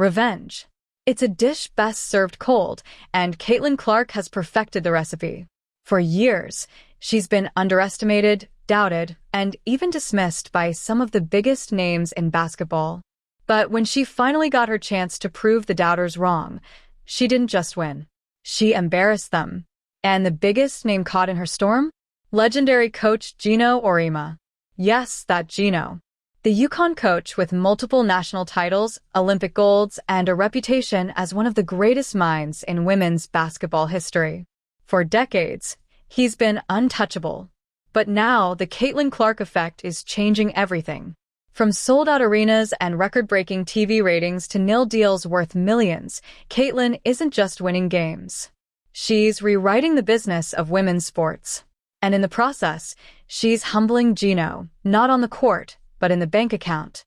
Revenge. It's a dish best served cold, and Caitlin Clark has perfected the recipe. For years, she's been underestimated, doubted, and even dismissed by some of the biggest names in basketball. But when she finally got her chance to prove the doubters wrong, she didn't just win. She embarrassed them. And the biggest name caught in her storm? Legendary coach Geno Auriemma. Yes, that Geno. The UConn coach with multiple national titles, Olympic golds, and a reputation as one of the greatest minds in women's basketball history. For decades, he's been untouchable. But now, the Caitlin Clark effect is changing everything. From sold-out arenas and record-breaking TV ratings to nil deals worth millions, Caitlin isn't just winning games. She's rewriting the business of women's sports. And in the process, she's humbling Geno, not on the court, but in the bank account.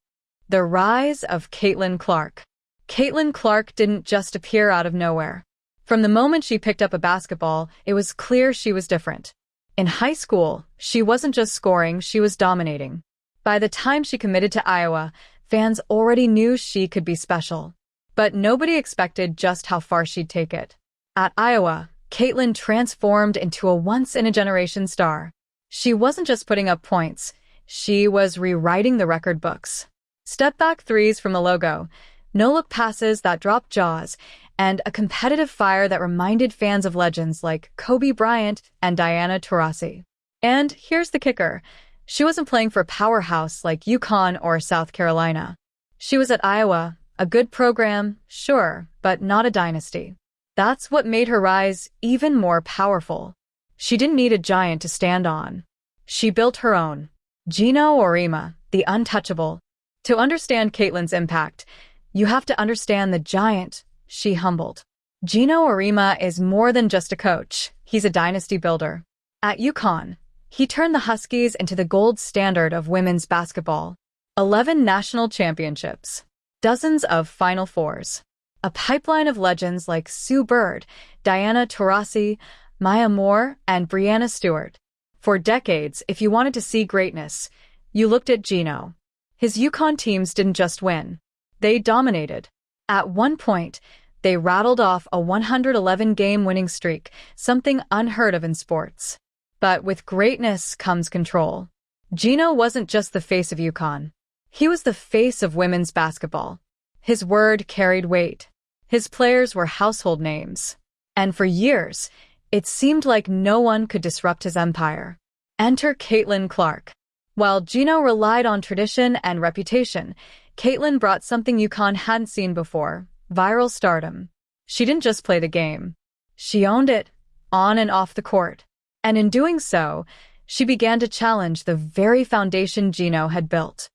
The rise of Caitlin Clark. Caitlin Clark didn't just appear out of nowhere. From the moment she picked up a basketball, it was clear she was different. In high school, she wasn't just scoring, she was dominating. By the time she committed to Iowa, fans already knew she could be special. But nobody expected just how far she'd take it. At Iowa, Caitlin transformed into a once-in-a-generation star. She wasn't just putting up points, she was rewriting the record books. Step-back threes from the logo, no-look passes that dropped jaws, and a competitive fire that reminded fans of legends like Kobe Bryant and Diana Taurasi. And here's the kicker. She wasn't playing for a powerhouse like UConn or South Carolina. She was at Iowa, a good program, sure, but not a dynasty. That's what made her rise even more powerful. She didn't need a giant to stand on. She built her own. Geno Auriemma, the untouchable. To understand Caitlin's impact, you have to understand the giant she humbled. Geno Auriemma is more than just a coach. He's a dynasty builder. At UConn, he turned the Huskies into the gold standard of women's basketball. 11 national championships. Dozens of Final Fours. A pipeline of legends like Sue Bird, Diana Taurasi, Maya Moore, and Breanna Stewart. For decades, if you wanted to see greatness, you looked at Geno. His UConn teams didn't just win. They dominated. At one point, they rattled off a 111-game winning streak, something unheard of in sports. But with greatness comes control. Geno wasn't just the face of UConn. He was the face of women's basketball. His word carried weight. His players were household names. And for years, it seemed like no one could disrupt his empire. Enter Caitlin Clark. While Geno relied on tradition and reputation, Caitlin brought something UConn hadn't seen before: viral stardom. She didn't just play the game. She owned it, on and off the court. And in doing so, she began to challenge the very foundation Geno had built.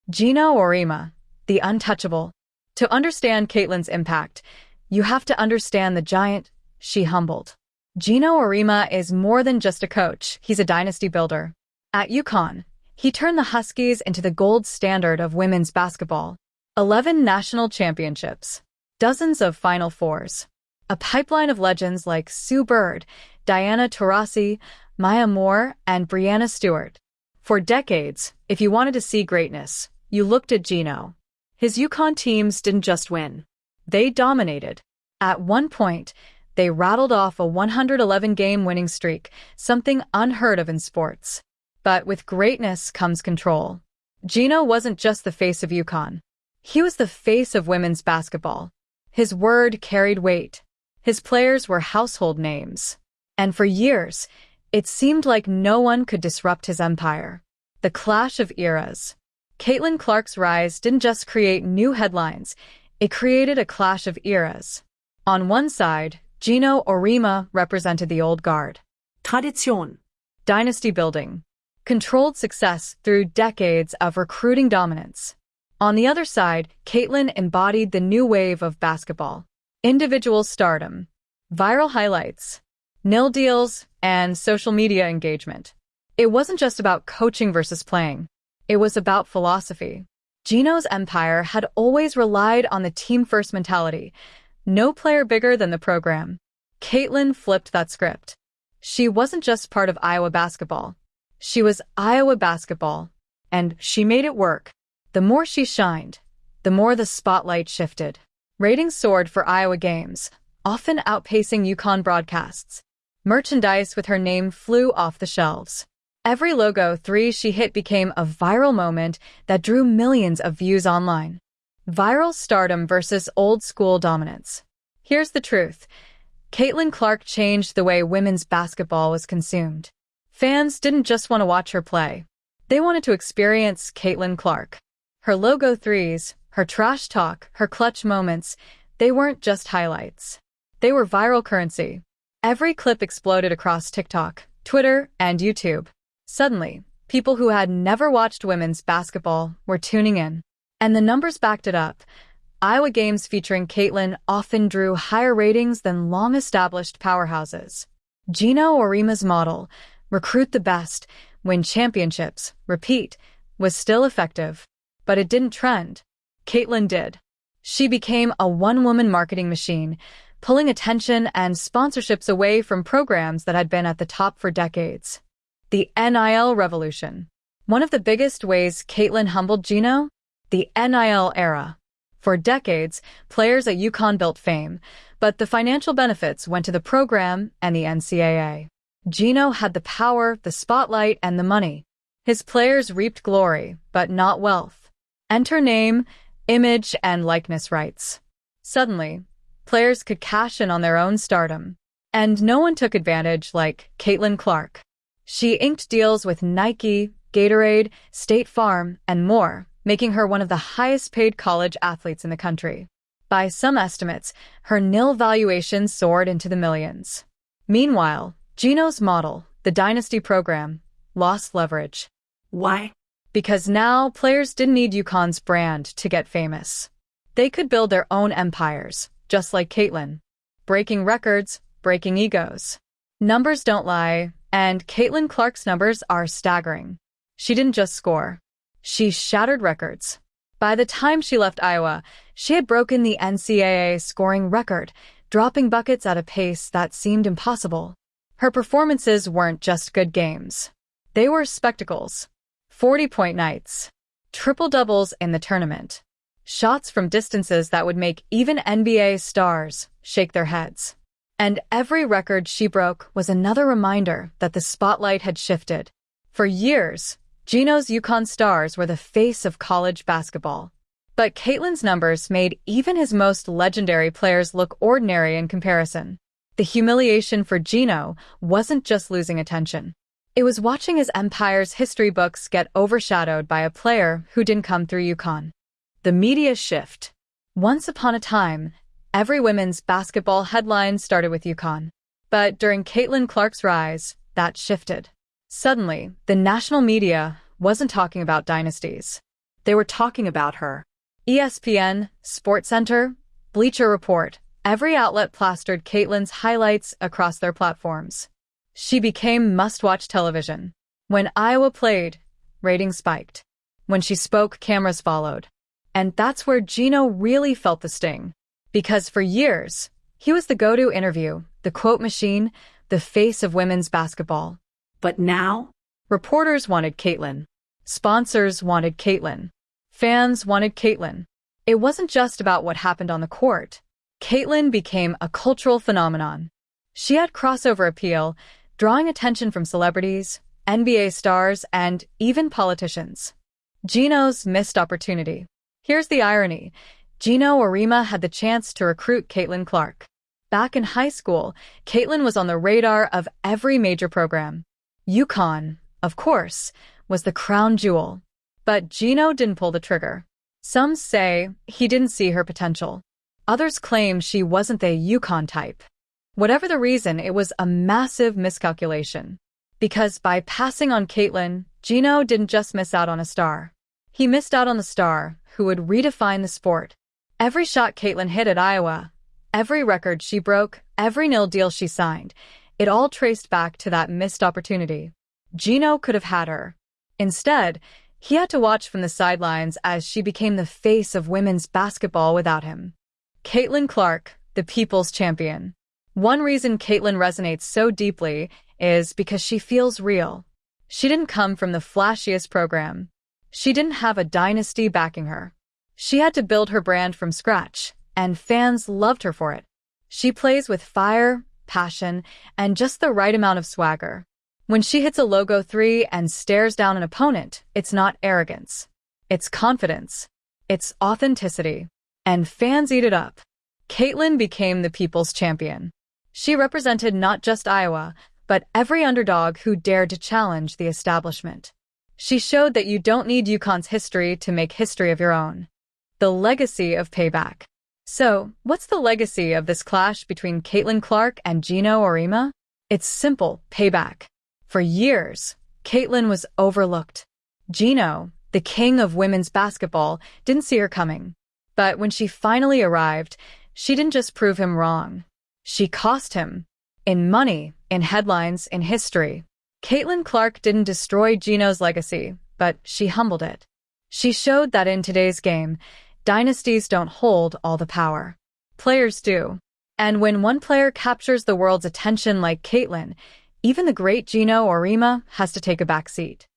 Geno Auriemma, the untouchable. To understand Caitlin's impact, you have to understand the giant she humbled. Geno Auriemma is more than just a coach, he's a dynasty builder. At UConn, he turned the Huskies into the gold standard of women's basketball. 11 national championships. Dozens of Final Fours. A pipeline of legends like Sue Bird, Diana Taurasi, Maya Moore, and Breanna Stewart. For decades, if you wanted to see greatness, you looked at Geno. His UConn teams didn't just win. They dominated. At one point, they rattled off a 111-game winning streak, something unheard of in sports. But with greatness comes control. Geno wasn't just the face of UConn. He was the face of women's basketball. His word carried weight. His players were household names. And for years, it seemed like no one could disrupt his empire. The clash of eras. Caitlin Clark's rise didn't just create new headlines, it created a clash of eras. On one side, Geno Auriemma represented the old guard. Tradition. Dynasty building. Controlled success through decades of recruiting dominance. On the other side, Caitlin embodied the new wave of basketball. Individual stardom. Viral highlights. Nil deals, and social media engagement. It wasn't just about coaching versus playing. It was about philosophy. Geno's empire had always relied on the team-first mentality. No player bigger than the program. Caitlin flipped that script. She wasn't just part of Iowa basketball. She was Iowa basketball. And she made it work. The more she shined, the more the spotlight shifted. Ratings soared for Iowa games, often outpacing UConn broadcasts. Merchandise with her name flew off the shelves. Every logo 3 she hit became a viral moment that drew millions of views online. Viral stardom versus old-school dominance. Here's the truth. Caitlin Clark changed the way women's basketball was consumed. Fans didn't just want to watch her play. They wanted to experience Caitlin Clark. Her logo 3s, her trash talk, her clutch moments, they weren't just highlights. They were viral currency. Every clip exploded across TikTok, Twitter, and YouTube. Suddenly, people who had never watched women's basketball were tuning in. And the numbers backed it up. Iowa games featuring Caitlin often drew higher ratings than long-established powerhouses. Geno Auriemma's model, recruit the best, win championships, repeat, was still effective. But it didn't trend. Caitlin did. She became a one-woman marketing machine, pulling attention and sponsorships away from programs that had been at the top for decades. The NIL revolution. One of the biggest ways Caitlin humbled Geno? The NIL era. For decades, players at UConn built fame, but the financial benefits went to the program and the NCAA. Geno had the power, the spotlight, and the money. His players reaped glory, but not wealth. Enter name, image, and likeness rights. Suddenly, players could cash in on their own stardom. And no one took advantage like Caitlin Clark. She inked deals with Nike, Gatorade, State Farm, and more, making her one of the highest-paid college athletes in the country. By some estimates, her nil valuation soared into the millions. Meanwhile, Geno's model, the Dynasty program, lost leverage. Why? Because now players didn't need UConn's brand to get famous. They could build their own empires, just like Caitlin. Breaking records, breaking egos. Numbers don't lie, and Caitlin Clark's numbers are staggering. She didn't just score. She shattered records. By the time she left Iowa, she had broken the NCAA scoring record, dropping buckets at a pace that seemed impossible. Her performances weren't just good games. They were spectacles. 40-point nights. Triple-doubles in the tournament. Shots from distances that would make even NBA stars shake their heads. And every record she broke was another reminder that the spotlight had shifted. For years, Geno's UConn stars were the face of college basketball. But Caitlin's numbers made even his most legendary players look ordinary in comparison. The humiliation for Geno wasn't just losing attention. It was watching his empire's history books get overshadowed by a player who didn't come through UConn. The media shift. Once upon a time, every women's basketball headline started with UConn. But during Caitlin Clark's rise, that shifted. Suddenly, the national media wasn't talking about dynasties. They were talking about her. ESPN, SportsCenter, Bleacher Report, every outlet plastered Caitlin's highlights across their platforms. She became must-watch television. When Iowa played, ratings spiked. When she spoke, cameras followed. And that's where Geno really felt the sting. Because for years, he was the go-to interview, the quote machine, the face of women's basketball. But now? Reporters wanted Caitlin. Sponsors wanted Caitlin. Fans wanted Caitlin. It wasn't just about what happened on the court. Caitlin became a cultural phenomenon. She had crossover appeal, drawing attention from celebrities, NBA stars, and even politicians. Geno's missed opportunity. Here's the irony. Geno Auriemma had the chance to recruit Caitlin Clark. Back in high school, Caitlin was on the radar of every major program. UConn, of course, was the crown jewel. But Geno didn't pull the trigger. Some say he didn't see her potential. Others claim she wasn't the UConn type. Whatever the reason, it was a massive miscalculation. Because by passing on Caitlin, Geno didn't just miss out on a star. He missed out on the star who would redefine the sport. Every shot Caitlin hit at Iowa, every record she broke, every nil deal she signed, it all traced back to that missed opportunity. Geno could have had her. Instead, he had to watch from the sidelines as she became the face of women's basketball without him. Caitlin Clark, the people's champion. One reason Caitlin resonates so deeply is because she feels real. She didn't come from the flashiest program. She didn't have a dynasty backing her. She had to build her brand from scratch, and fans loved her for it. She plays with fire, passion, and just the right amount of swagger. When she hits a logo three and stares down an opponent, it's not arrogance. It's confidence. It's authenticity. And fans eat it up. Caitlin became the people's champion. She represented not just Iowa, but every underdog who dared to challenge the establishment. She showed that you don't need UConn's history to make history of your own. The legacy of payback. So, what's the legacy of this clash between Caitlin Clark and Geno Auriemma? It's simple: payback. For years, Caitlin was overlooked. Geno, the king of women's basketball, didn't see her coming. But when she finally arrived, she didn't just prove him wrong. She cost him. In money, in headlines, in history. Caitlin Clark didn't destroy Geno's legacy, but she humbled it. She showed that in today's game, dynasties don't hold all the power. Players do. And when one player captures the world's attention like Caitlin, even the great Geno Auriemma has to take a back seat.